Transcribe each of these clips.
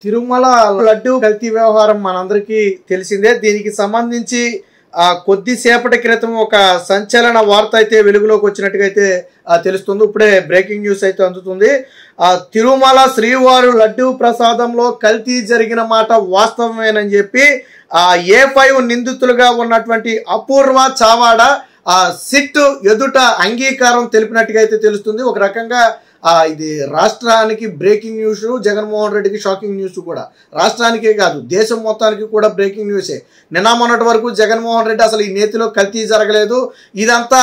తిరుమల లడ్డు కల్తీ వ్యవహారం మనందరికీ తెలిసిందే. దీనికి సంబంధించి కొద్దిసేపటి క్రితం ఒక సంచలన వార్త అయితే వెలుగులోకి వచ్చినట్టుగా అయితే తెలుస్తుంది. ఇప్పుడే బ్రేకింగ్ న్యూస్ అయితే అందుతుంది. తిరుమల శ్రీవారు లడ్డు ప్రసాదంలో కల్తీ జరిగిన మాట వాస్తవమేనని చెప్పి A5 నిందితులుగా ఉన్నటువంటి అపూర్వ చావాడ సిట్ ఎదుట అంగీకారం తెలిపినట్టుగా అయితే తెలుస్తుంది. ఒక రకంగా ఇది రాష్ట్రానికి బ్రేకింగ్ న్యూస్, జగన్మోహన్ రెడ్డికి షాకింగ్ న్యూస్ కూడా. రాష్ట్రానికే కాదు దేశం మొత్తానికి కూడా బ్రేకింగ్ న్యూసే. నిన్న మొన్నటి వరకు జగన్మోహన్ రెడ్డి అసలు ఈ నేతిలో కల్తీ జరగలేదు, ఇదంతా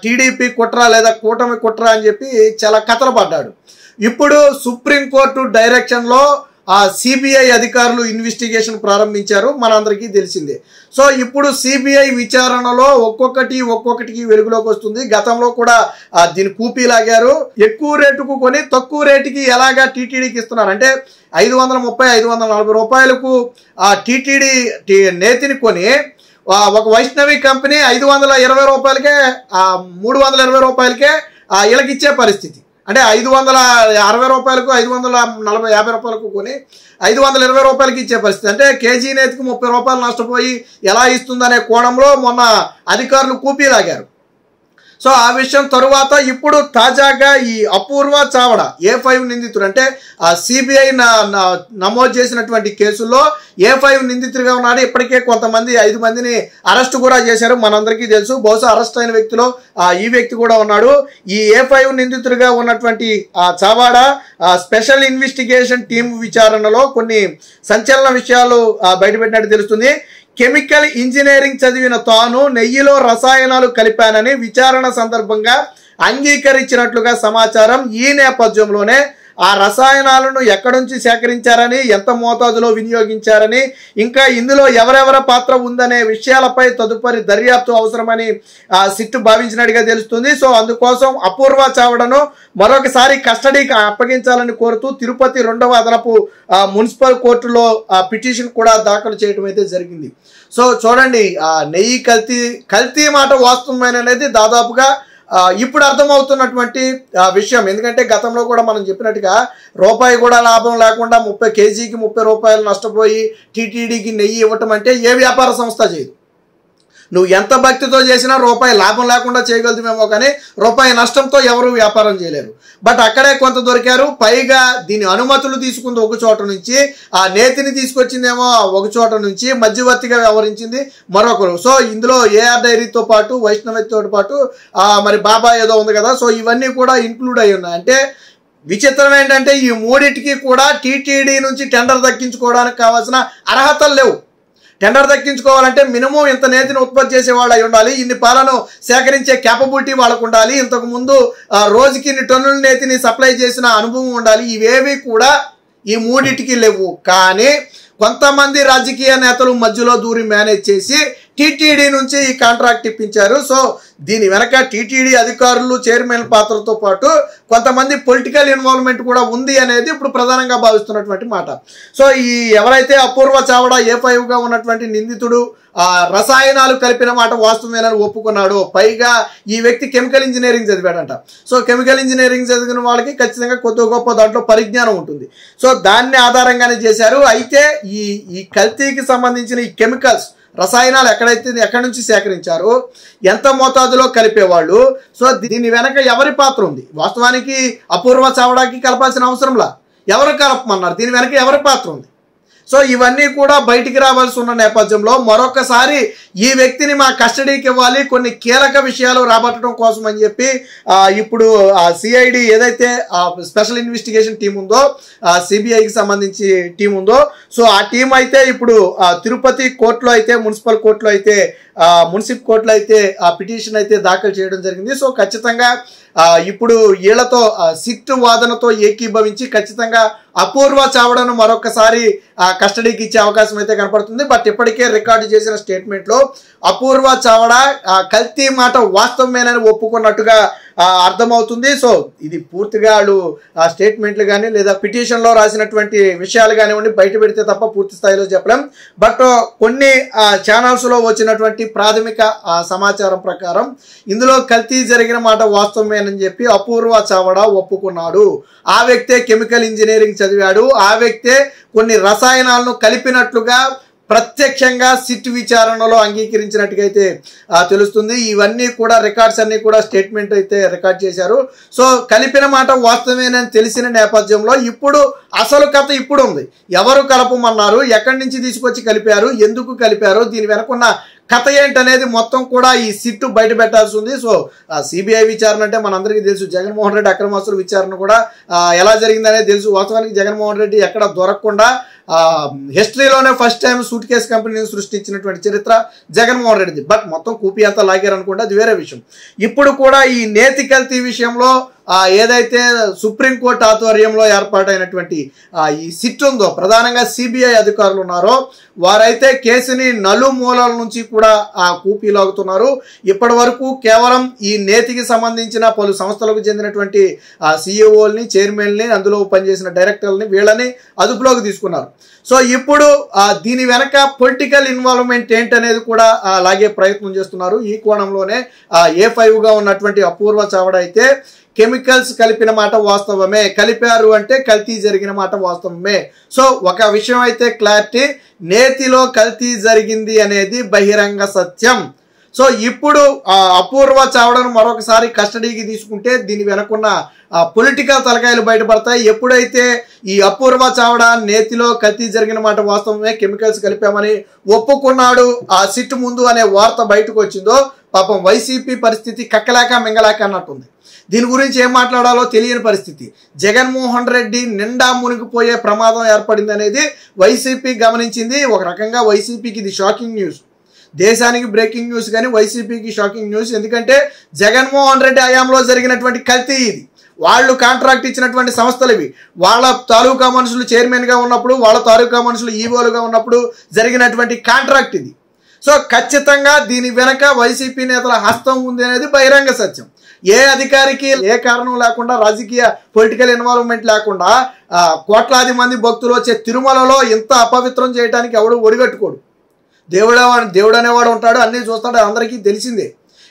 టీడీపీ కుట్ర లేదా కూటమి కుట్ర అని చెప్పి చాలా కథలు పడ్డాడు. ఇప్పుడు సుప్రీంకోర్టు డైరెక్షన్లో సిబిఐ అధికారులు ఇన్వెస్టిగేషన్ ప్రారంభించారు, మనందరికీ తెలిసిందే. సో ఇప్పుడు సిబిఐ విచారణలో ఒక్కొక్కటికి వెలుగులోకి వస్తుంది. గతంలో కూడా దీన్ని కూపీలాగారు. ఎక్కువ రేటుకు కొని తక్కువ రేటుకి ఎలాగా టీటీడీకి ఇస్తున్నారు అంటే 530-540 రూపాయలకు టీటీడీ నేతిని కొని ఒక వైష్ణవి కంపెనీ 520 రూపాయలకే 320 రూపాయలకే ఇలాగిచ్చే పరిస్థితి. అంటే 560 రూపాయలకు 550 రూపాయలకు కొని 520 రూపాయలకి ఇచ్చే పరిస్థితి. అంటే కేజీ నేతికి 30 రూపాయలు నష్టపోయి ఎలా ఇస్తుందనే కోణంలో మొన్న అధికారులు కూపీలాగారు. సో ఆ విషయం తరువాత ఇప్పుడు తాజాగా ఈ అపూర్వ చావడ A5 నిందితుడు అంటే సిబిఐ నమోదు చేసినటువంటి కేసుల్లో A5 నిందితుడిగా ఉన్నాడు. ఇప్పటికే కొంతమంది 5 మందిని అరెస్ట్ కూడా చేశారు, మనందరికీ తెలుసు. బహుశా అరెస్ట్ అయిన వ్యక్తిలో ఈ వ్యక్తి కూడా ఉన్నాడు. ఈ A5 నిందితుడిగా ఉన్నటువంటి చావాడ స్పెషల్ ఇన్వెస్టిగేషన్ టీం విచారణలో కొన్ని సంచలన విషయాలు బయటపెట్టినట్టు తెలుస్తుంది. కెమికల్ ఇంజనీరింగ్ చదివిన తాను నెయ్యిలో రసాయనాలు కలిపానని విచారణ సందర్భంగా అంగీకరించినట్లుగా సమాచారం. ఈ నేపథ్యంలోనే ఆ రసాయనాలను ఎక్కడి నుంచి సేకరించారని, ఎంత మోతాదులో వినియోగించారని, ఇంకా ఇందులో ఎవరెవరి పాత్ర ఉందనే విషయాలపై తదుపరి దర్యాప్తు అవసరమని సిట్ భావించినట్టుగా తెలుస్తుంది. సో అందుకోసం అపూర్వ చావడను మరొకసారి కస్టడీకి అప్పగించాలని కోరుతూ తిరుపతి 2వ అదనపు మున్సిపల్ కోర్టులో పిటిషన్ కూడా దాఖలు చేయడం అయితే జరిగింది. సో చూడండి, నెయ్యి కల్తీ మాట వాస్తవమేననేది దాదాపుగా ఇప్పుడు అర్థమవుతున్నటువంటి విషయం. ఎందుకంటే గతంలో కూడా మనం చెప్పినట్టుగా రూపాయి కూడా లాభం లేకుండా కేజీకి 30 రూపాయలు నష్టపోయి టీటీడీకి నెయ్యి ఇవ్వటం అంటే ఏ వ్యాపార సంస్థ చేయదు. నువ్వు ఎంత భక్తితో చేసినా రూపాయి లాభం లేకుండా చేయగలుగుతామేమో, కానీ రూపాయి నష్టంతో ఎవరు వ్యాపారం చేయలేరు. బట్ అక్కడే కొంత దొరికారు. పైగా దీని అనుమతులు తీసుకుంది ఒక చోట నుంచి, ఆ నేతిని తీసుకొచ్చిందేమో ఒక చోట నుంచి, మధ్యవర్తిగా వ్యవహరించింది మరొకరు. సో ఇందులో ఏఆర్ డైరీతో పాటు వైష్ణవితో పాటు మరి బాబా ఏదో ఉంది కదా. సో ఇవన్నీ కూడా ఇంక్లూడ్ అయి ఉన్నాయి. అంటే విచిత్రం ఏంటంటే ఈ మూడింటికి కూడా టీటీడీ నుంచి టెండర్ దక్కించుకోవడానికి కావాల్సిన అర్హతలు లేవు. టెండర్ దక్కించుకోవాలంటే మినిమం ఇంత నేతిని ఉత్పత్తి చేసేవాళ్ళు అయి ఉండాలి, ఇన్ని పాలను సేకరించే క్యాపబిలిటీ వాళ్ళకు ఉండాలి, ఇంతకుముందు రోజుకి ఇన్ని టన్నుల నేతిని సప్లై చేసిన అనుభవం ఉండాలి. ఇవేవి కూడా ఈ మూడింటికి లేవు. కానీ కొంతమంది రాజకీయ నేతలు మధ్యలో దూరి మేనేజ్ చేసి టీటీడీ నుంచి ఈ కాంట్రాక్ట్ ఇప్పించారు. సో దీని వెనక టీటీడీ అధికారులు, చైర్మన్ పాత్రతో పాటు కొంతమంది పొలిటికల్ ఇన్వాల్వ్మెంట్ కూడా ఉంది అనేది ఇప్పుడు ప్రధానంగా భావిస్తున్నటువంటి మాట. సో ఈ ఎవరైతే అపూర్వ చావడ A5గా ఉన్నటువంటి నిందితుడు రసాయనాలు కలిపిన మాట వాస్తవమేనని ఒప్పుకున్నాడు. పైగా ఈ వ్యక్తి కెమికల్ ఇంజనీరింగ్ చదివాడంట. సో కెమికల్ ఇంజనీరింగ్ చదివిన వాళ్ళకి ఖచ్చితంగా కొద్ది గొప్ప దాంట్లో పరిజ్ఞానం ఉంటుంది. సో దాన్ని ఆధారంగానే చేశారు. అయితే ఈ కల్తీకి సంబంధించిన ఈ కెమికల్స్ రసాయనాలు ఎక్కడి నుంచి సేకరించారు, ఎంత మోతాదులో కలిపేవాళ్ళు, సో దీని వెనక ఎవరి పాత్ర ఉంది? వాస్తవానికి అపూర్వ చావడాకి కలపాల్సిన అవసరంలా, ఎవరు కలపమన్నారు? దీని వెనక ఎవరి పాత్ర ఉంది? సో ఇవన్నీ కూడా బయటికి రావాల్సి ఉన్న నేపథ్యంలో మరొకసారి ఈ వ్యక్తిని మా కస్టడీకి ఇవ్వాలి, కొన్ని కీలక విషయాలు రాబట్టడం కోసం అని చెప్పి ఇప్పుడు సిఐడి ఏదైతే స్పెషల్ ఇన్వెస్టిగేషన్ టీం ఉందో, సిబిఐకి సంబంధించి టీం ఉందో, సో ఆ టీం అయితే ఇప్పుడు తిరుపతి కోర్టులో అయితే మున్సిపల్ కోర్టులో అయితే పిటిషన్ అయితే దాఖలు చేయడం జరిగింది. సో ఖచ్చితంగా ఇప్పుడు వీళ్లతో సిట్ వాదనతో ఏకీభవించి ఖచ్చితంగా అపూర్వ చావడను మరొకసారి కస్టడీకి ఇచ్చే అవకాశం అయితే కనపడుతుంది. బట్ ఇప్పటికే రికార్డు చేసిన స్టేట్మెంట్లో అపూర్వ చావడ కల్తీ మాట వాస్తవమేనని ఒప్పుకున్నట్టుగా అర్థమవుతుంది. సో ఇది పూర్తిగా వాళ్ళు స్టేట్మెంట్లు కానీ లేదా పిటిషన్లో రాసినటువంటి విషయాలు కానివ్వండి బయట పెడితే తప్ప పూర్తి స్థాయిలో చెప్పలేం. బట్ కొన్ని ఛానల్స్లో వచ్చినటువంటి ప్రాథమిక సమాచారం ప్రకారం ఇందులో కల్తీ జరిగిన మాట వాస్తవమేనని చెప్పి అపూర్వ చావడా ఒప్పుకున్నాడు. ఆ వ్యక్తే కెమికల్ ఇంజనీరింగ్ చదివాడు, ఆ వ్యక్తే కొన్ని రసాయనాలను కలిపినట్లుగా ప్రత్యక్షంగా సిట్ విచారణలో అంగీకరించినట్టుగా అయితే తెలుస్తుంది. ఇవన్నీ కూడా రికార్డ్స్ అన్ని కూడా స్టేట్మెంట్ అయితే రికార్డ్ చేశారు. సో కలిపిన మాట వాస్తవమేనని తెలిసిన నేపథ్యంలో ఇప్పుడు అసలు కథ ఇప్పుడు ఉంది. ఎవరు కలపమన్నారు, ఎక్కడి నుంచి తీసుకొచ్చి కలిపారు, ఎందుకు కలిపారు, దీని వెనకున్న కథ ఏంటనేది మొత్తం కూడా ఈ సిట్టు బయట పెట్టాల్సి ఉంది. సో సిబిఐ విచారణ అంటే మనందరికీ తెలుసు, జగన్మోహన్ రెడ్డి అక్రమాస్తుల విచారణ కూడా ఎలా జరిగిందనేది తెలుసు. వాస్తవానికి జగన్మోహన్ రెడ్డి ఎక్కడ దొరకకుండా హిస్టరీలోనే ఫస్ట్ టైం సూట్ కేసు కంపెనీని సృష్టించినటువంటి చరిత్ర జగన్మోహన్ రెడ్డిది. బట్ మొత్తం కూపీ అంతా లాగారు అనుకుంటే అది వేరే విషయం. ఇప్పుడు కూడా ఈ నేతి కల్తీ విషయంలో ఏదైతే సుప్రీంకోర్టు ఆధ్వర్యంలో ఏర్పాటైనటువంటి ఈ సిట్ ఉందో, ప్రధానంగా సిబిఐ అధికారులు ఉన్నారో వారైతే కేసుని నలుమూలల నుంచి కూడా కూపీలాగుతున్నారు. ఇప్పటి వరకు కేవలం ఈ నేతికి సంబంధించిన పలు సంస్థలకు చెందినటువంటి సిఇఓల్ని, చైర్మన్ని, అందులో పనిచేసిన డైరెక్టర్లని వీళ్ళని అదుపులోకి తీసుకున్నారు. సో ఇప్పుడు దీని వెనక పొలిటికల్ ఇన్వాల్వ్మెంట్ ఏంటనేది కూడా లాగే ప్రయత్నం చేస్తున్నారు. ఈ కోణంలోనే A5గా ఉన్నటువంటి అపూర్వ చావడా అయితే కెమికల్స్ కలిపిన మాట వాస్తవమే, కలిపారు అంటే కల్తీ జరిగిన మాట వాస్తవమే. సో ఒక విషయం అయితే క్లారిటీ, నేతిలో కల్తీ జరిగింది అనేది బహిరంగ సత్యం. సో ఇప్పుడు అపూర్వ చావడను మరొకసారి కస్టడీకి తీసుకుంటే దీని వెనకున్న పొలిటికల్ తలకాయలు బయటపడతాయి. ఎప్పుడైతే ఈ అపూర్వ చావడా నేతిలో కల్తీ జరిగిన మాట వాస్తవమే, కెమికల్స్ కలిపామని ఒప్పుకున్నాడు ఆ సిట్ ముందు అనే వార్త బయటకు వచ్చిందో పాపం వైసీపీ పరిస్థితి కక్కలేక మింగలేక అన్నట్టుంది. దీని గురించి ఏం మాట్లాడాలో తెలియని పరిస్థితి. జగన్మోహన్ రెడ్డి నిండా మునిగిపోయే ప్రమాదం ఏర్పడింది అనేది వైసీపీ గమనించింది. ఒక రకంగా వైసీపీకి ఇది షాకింగ్ న్యూస్. దేశానికి బ్రేకింగ్ న్యూస్ కానీ వైసీపీకి షాకింగ్ న్యూస్. ఎందుకంటే జగన్మోహన్ రెడ్డి హయాంలో జరిగినటువంటి కల్తీ ఇది. వాళ్ళు కాంట్రాక్ట్ ఇచ్చినటువంటి సంస్థలు ఇవి. వాళ్ళ తాలూకా మనుషులు చైర్మన్గా ఉన్నప్పుడు, వాళ్ళ తాలూకా మనుషులు ఈవోలుగా ఉన్నప్పుడు జరిగినటువంటి కాంట్రాక్ట్ ఇది. సో ఖచ్చితంగా దీని వెనక వైసీపీ నేతల హస్తం ఉంది అనేది బహిరంగ సత్యం. ఏ అధికారికి ఏ కారణం లేకుండా, రాజకీయ పొలిటికల్ ఇన్వాల్వ్మెంట్ లేకుండా కోట్లాది మంది భక్తులు వచ్చే తిరుమలలో ఇంత అపవిత్రం చేయడానికి ఎవడు ఒడిగట్టుకోడు. దేవుడు అనేవాడు ఉంటాడు, అన్నీ చూస్తాడు, అందరికీ తెలిసిందే.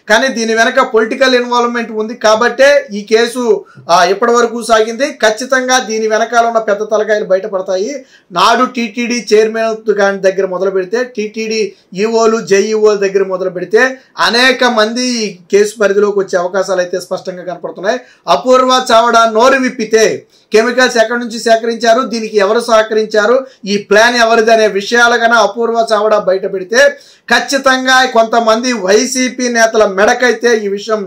కానీ దీని వెనక పొలిటికల్ ఇన్వాల్వ్మెంట్ ఉంది కాబట్టే ఈ కేసు ఎప్పటి వరకు సాగింది. ఖచ్చితంగా దీని వెనకాల ఉన్న పెద్ద తలకాయలు బయటపడతాయి. నాడు టీటీడీ చైర్మన్ దగ్గర మొదలు పెడితే, టీటీడీ ఈఓలు, జేఈఓల దగ్గర మొదలు పెడితే అనేక మంది ఈ కేసు పరిధిలోకి వచ్చే అవకాశాలు అయితే స్పష్టంగా కనపడుతున్నాయి. అపూర్వ చావడా నోరు విప్పితే కెమికల్స్ ఎక్కడి నుంచి సేకరించారు, దీనికి ఎవరు సహకరించారు, ఈ ప్లాన్ ఎవరిది అనే విషయాలు కన్నా అపూర్వ చావడా బయట పెడితే ఖచ్చితంగా కొంతమంది వైసీపీ నేతల మెడకైతే ఈ విషయం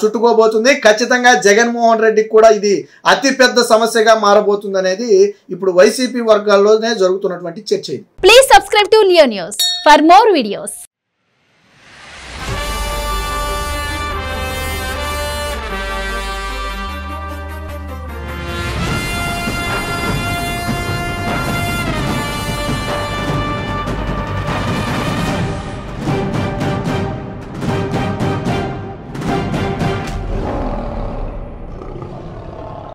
చుట్టుకోబోతుంది. ఖచ్చితంగా జగన్మోహన్ రెడ్డికి కూడా ఇది అతిపెద్ద సమస్యగా మారబోతుంది అనేది ఇప్పుడు వైసీపీ వర్గాల్లోనే జరుగుతున్నటువంటి చర్చ. Please subscribe to Leo news for more videos.